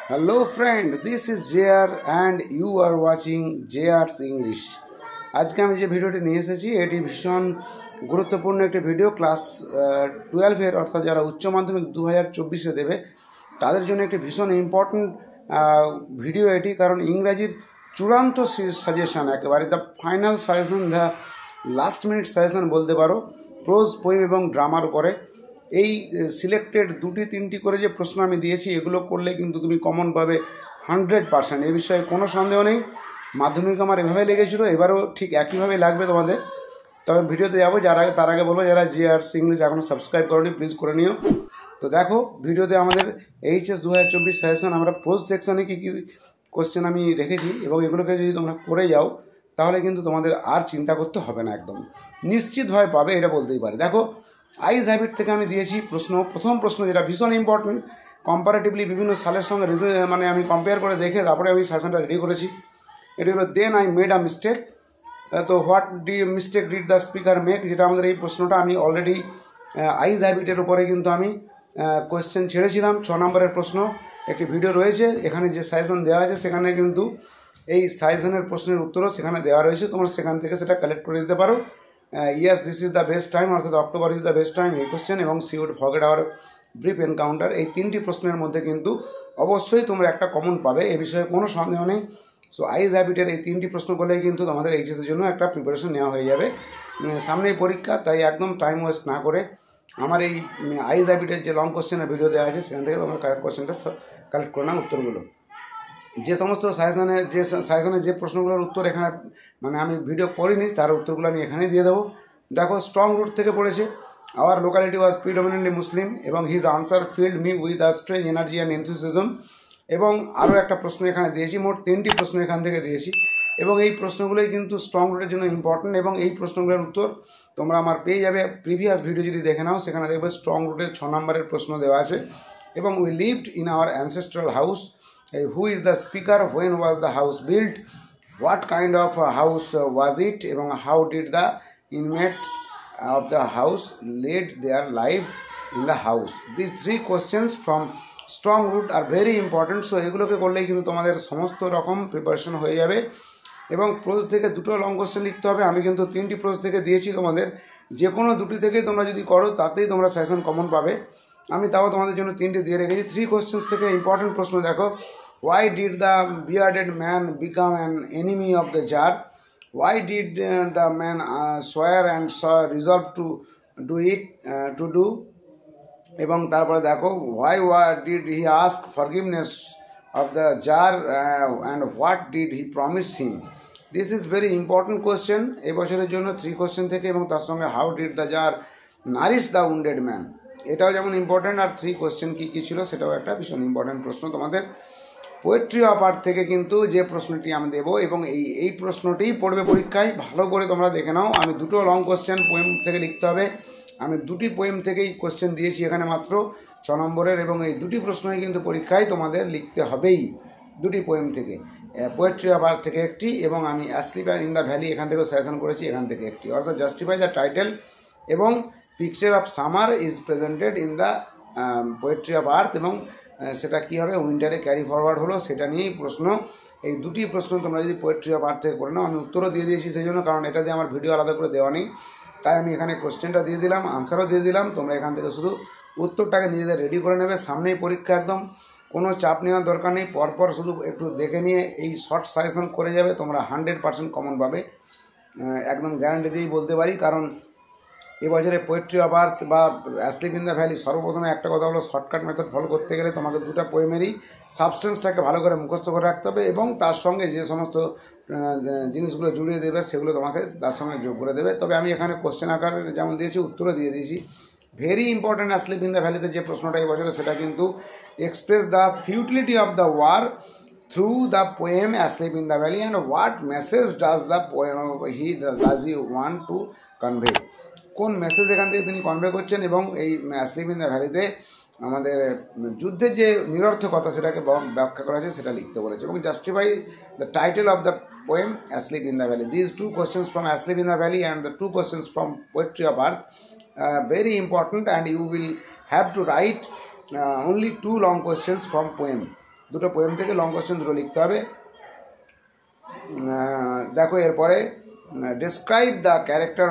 Hello friend, this is JR and you are watching JR's English. আজকে আমি যে ভিডিওটি নিয়ে এসেছি এটি ভীষণ গুরুত্বপূর্ণ একটি ভিডিও ক্লাস 12 এর অর্থাৎ যারা উচ্চ মাধ্যমিক 2024-এ দেবে তাদের জন্য একটি ভীষণ ইম্পর্টেন্ট ভিডিও এটি, কারণ ইংরেজির চূড়ান্ত সাজেশন, একেবারে the final suggestion, the last minute suggestion বলতে পারো, প্রোজ, পোয়েম এবং ড্রামার উপরে। এই সিলেক্টেড দুটি তিনটি করে যে প্রশ্ন আমি দিয়েছি এগুলো করলে কিন্তু তুমি কমন পাবে 100%, এ বিষয়ে কোনো সন্দেহ নেই। মাধ্যমিক আমার এভাবে লেগেছিল, এবারও ঠিক একইভাবে লাগবে তোমাদের। তবে ভিডিওতে যাবো তার আগে বলবো, যারা JR's ইংলিশ এখনও সাবস্ক্রাইব করোনি প্লিজ করে নিও। তো দেখো ভিডিওতে আমাদের HS 2024 সাজেশন, আমরা প্রোজ সেকশানে কী কী কোশ্চেন আমি রেখেছি এবং এগুলোকে যদি তোমরা করে যাও তাহলে কিন্তু তোমাদের আর চিন্তা করতে হবে না, একদম নিশ্চিতভাবে পাবে, এটা বলতেই পারে। দেখো আইজ হ্যাবিট থেকে আমি দিয়েছি প্রথম প্রশ্ন যেটা ভীষণ ইম্পর্টেন্ট, কম্পারেটিভলি বিভিন্ন সালের সঙ্গে মানে আমি কম্পেয়ার করে দেখে তারপরে আমি সাজেশনটা রেডি করেছি। এটি হলো then I made a mistake. তো what mistake did the speaker make, যেটা আমাদের এই প্রশ্নটা আমি অলরেডি আইজ হ্যাবিটের উপরে কিন্তু আমি কোয়েশ্চেন ছেড়েছিলাম। 6 নম্বরের প্রশ্ন, একটি ভিডিও রয়েছে, এখানে যে সাজেশন দেওয়া আছে সেখানে কিন্তু এই সাজেশনের প্রশ্নের উত্তরও সেখানে দেওয়া রয়েছে, তোমরা সেখান থেকে সেটা কালেক্ট করে দিতে পারো। Yes this is the best time, অর্থাৎ October is the best time, এই কোশ্চেন, এবং she would forget our brief encounter, এই তিনটি প্রশ্নের মধ্যে কিন্তু অবশ্যই তোমরা একটা কমন পাবে, এ বিষয়ে কোনো সন্দেহ নেই। সো আইজ হ্যাবিটের এই তিনটি প্রশ্ন করলেই কিন্তু তোমাদের এইচএসের জন্য একটা প্রিপারেশন নেওয়া হয়ে যাবে। সামনেই পরীক্ষা, তাই একদম টাইম ওয়েস্ট না করে আমার এই আইজ হ্যাবিটের যে লং কোশ্চেনের ভিডিও দেওয়া আছে সেখান থেকে তোমরা কোশ্চেনটা কালেক্ট করে নাও, উত্তরগুলো। যে সমস্ত সাজেশনের যে প্রশ্নগুলোর উত্তর এখানে মানে আমি ভিডিও করিনি তার উত্তরগুলো আমি এখানে দিয়ে দেবো। দেখো স্ট্রং রুট থেকে পড়েছে, our locality was predominantly Muslim, এবং his answer filled me with a strange energy and enthusiasm, এবং আরও একটা প্রশ্ন এখানে দিয়েছি, মোট 3টি প্রশ্ন এখান থেকে দিয়েছি, এবং এই প্রশ্নগুলোই কিন্তু স্ট্রং রুটের জন্য ইম্পর্টেন্ট, এবং এই প্রশ্নগুলোর উত্তর তোমরা আমার পেয়ে যাবে। প্রিভিয়াস ভিডিও যদি দেখে নাও সেখানে দেখবে স্ট্রং রুটের 6 নম্বরের প্রশ্ন দেওয়া আছে। এবং we lived in our ancestral house, who is the speaker, when was the house built, what kind of house was it, এবং how did the inmates of the house lead their life in the house. These 3 questions from strong root are very important, so এগুলোকে করলেই কিন্তু তোমাদের সমস্ত রকম preparation হয়ে যাবে। এবং প্রোজ থেকে দুটো লং কোশ্চেন লিখতে হবে, আমি কিন্তু 3টি প্রোজ থেকে দিয়েছি, তোমাদের যে কোনো দুটি থেকেই তোমরা যদি করো তাতেই তোমরা সাজেশন কমন পাবে। আমি তাও তোমাদের জন্য 3টে দিয়ে রেখেছি। 3 কোশ্চেন্স থেকে ইম্পর্টেন্ট প্রশ্ন দেখো, why did the bearded man become an enemy of the jar, why did the man swear and resolve to do, এবং তারপরে দেখো why did he ask forgiveness of the jar and what did he promise him. This is very important question এই বছরের জন্য, 3 question থেকে, এবং তার সঙ্গে how did the jar nourish the wounded man, এটাও যেমন ইম্পর্টেন্ট, আর 3 কোশ্চেন কী ছিল সেটাও একটা ভীষণ ইম্পর্টেন্ট প্রশ্ন তোমাদের। পোয়েট্রি অফ আর্ট থেকে কিন্তু যে প্রশ্নটি আমি দেবো, এবং এই প্রশ্নটি পড়বে পরীক্ষায়, ভালো করে তোমরা দেখে নাও। আমি দুটো লং কোশ্চেন পোয়েম থেকে লিখতে হবে, আমি 2টি পোয়েম থেকেই কোশ্চেন দিয়েছি এখানে মাত্র 6 নম্বরের, এবং এই 2টি প্রশ্নই কিন্তু পরীক্ষায় তোমাদের লিখতে হবেই, 2টি পোয়েম থেকে, পোয়েট্রি অফ আর্ট থেকে একটি, এবং আমি অ্যাসলিপ ইন দ্য ভ্যালি এখান থেকেও সাজেশন করেছি, এখান থেকে একটি, অর্থাৎ জাস্টিফাই দ্য টাইটেল এবং picture of summer is presented in the poetry of earth, এবং সেটা কী হবে উইন্টারে ক্যারি ফরওয়ার্ড হলো সেটা নিয়েই প্রশ্ন। এই 2টি প্রশ্ন তোমরা যদি পোয়েট্রি অফ আর্থ থেকে করে নাও, আমি উত্তরও দিয়ে দিয়েছি সেই জন্য, কারণ এটা দিয়ে আমার ভিডিও আলাদা করে দেওয়া নেই, তাই আমি এখানে কোশ্চেনটা দিয়ে দিলাম, আনসারও দিয়ে দিলাম, তোমরা এখান থেকে শুধু উত্তরটাকে নিজেদের রেডি করে নেবে। সামনেই পরীক্ষা, একদম কোনো চাপ নেওয়ার দরকার নেই, পরপর শুধু একটু দেখে নিয়ে এই শর্ট সাজেশন করে যাবে, তোমরা 100% কমন পাবে, একদম গ্যারান্টি দিয়েই বলতে পারি। কারণ এবছরে পোয়েট্রি অফ আর্থ বা অ্যাসলিপ ইন দ্য ভ্যালি, সর্বপ্রথমে একটা কথা হলো শর্টকাট মেথড ফলো করতে গেলে তোমাকে 2টা পোয়েমেরই সাবস্টেন্সটাকে ভালো করে মুখস্থ করে রাখতে হবে, এবং তার সঙ্গে যে সমস্ত জিনিসগুলো জুড়িয়ে দেবে সেগুলো তোমাকে তার সঙ্গে যোগ করে দেবে। তবে আমি এখানে কোশ্চেন আকারে যেমন দিয়েছি উত্তরও দিয়ে দিয়েছি। Very important asleep in the ভ্যালিতে যে প্রশ্নটা এবছরে, সেটা কিন্তু express the futility of the war through the poem asleep in the valley, and what message does he want to convey, কোন মেসেজ এখান থেকে তিনি কনভে করছেন, এবং এই অ্যাসলিপ ইন দ্য ভ্যালিতে আমাদের যুদ্ধের যে নিরর্থকতা সেটাকে ব্যাখ্যা করা আছে সেটা লিখতে বলেছে, এবং justify the title of the poem Asleep in the Valley. These 2 questions from Asleep in the Valley and the 2 questions from Poetry of Earth, very important, and you will have to write only 2 long questions from poem. দুটো poem থেকে long question দুটো লিখতে হবে। দেখো এরপরে describe the character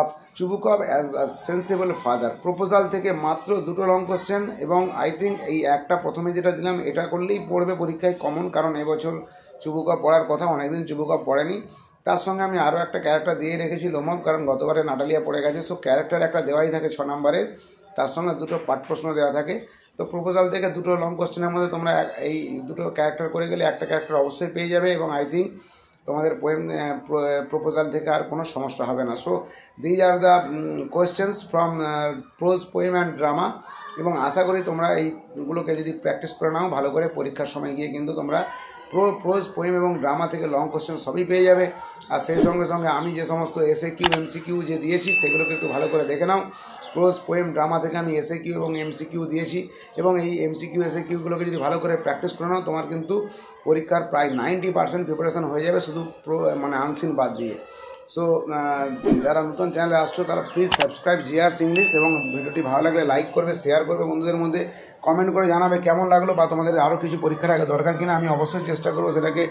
of Chubukov as a sensible father. Proposal থেকে মাত্র দুটো লং কোশ্চেন, এবং আই থিঙ্ক এই একটা প্রথমে যেটা দিলাম এটা করলেই পড়বে পরীক্ষায় কমন, কারণ এবছর চুবুকভ পড়ার কথা, অনেকদিন চুবুকভ পড়েনি। তার সঙ্গে আমি আরও একটা ক্যারেক্টার দিয়ে রেখেছি লোমভ, কারণ গতবারে নাটালিয়া পড়ে গেছে। সো ক্যারেক্টার একটা দেওয়াই থাকে 6 নম্বরের, তার সঙ্গে দুটো পাঠ প্রশ্ন দেওয়া থাকে। তো প্রপোজাল থেকে দুটো লং কোশ্চেনের মধ্যে তোমরা এই দুটো ক্যারেক্টার করে গেলে একটা ক্যারেক্টার অবশ্যই পেয়ে যাবে, এবং আই থিঙ্ক তোমাদের পোয়েম প্রপোজাল থেকে আর কোনো সমস্যা হবে না। So these are the questions from prose poem and drama, এবং আশা করি তোমরা এইগুলোকে যদি প্র্যাকটিস করে নাও ভালো করে, পরীক্ষার সময় গিয়ে কিন্তু তোমরা প্রোজ পোয়েম এবং ড্রামা থেকে লং কোশ্চেন সবই পেয়ে যাবে। আর সেই সঙ্গে সঙ্গে আমি যে সমস্ত এসএকিউ এমসিকিউ যে দিয়েছি সেগুলোকে একটু ভালো করে দেখে নাও। প্রোজ পোয়েম ড্রামা থেকে আমি এসএকিউ এবং এমসিকিউ দিয়েছি, এবং এই এমসিকিউ এসএকিউগুলোকে যদি ভালো করে প্র্যাকটিস করে নাও তোমার কিন্তু পরীক্ষার প্রায় 90% প্রিপারেশন হয়ে যাবে, শুধু আনসিন বাদ দিয়ে। সো যারা নতুন চ্যানেলে আসছো তারা প্লিজ সাবস্ক্রাইব জিআরস ইংলিশ, এবং ভিডিওটি ভালো লাগলে লাইক করবে, শেয়ার করবে বন্ধুদের মধ্যে, কমেন্ট করে জানাবে কেমন লাগলো, বা তোমাদের আরও কিছু পরীক্ষার আগে দরকার কিনা, আমি অবশ্যই চেষ্টা করবো সেটাকে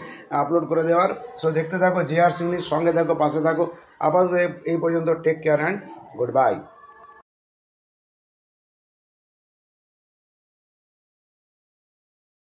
আপলোড করে দেওয়ার। সো দেখতে থাকো জিআরস ইংলিশ, সঙ্গে থাকো, পাশে থাকো। আপাতত এই পর্যন্ত take care and good bye.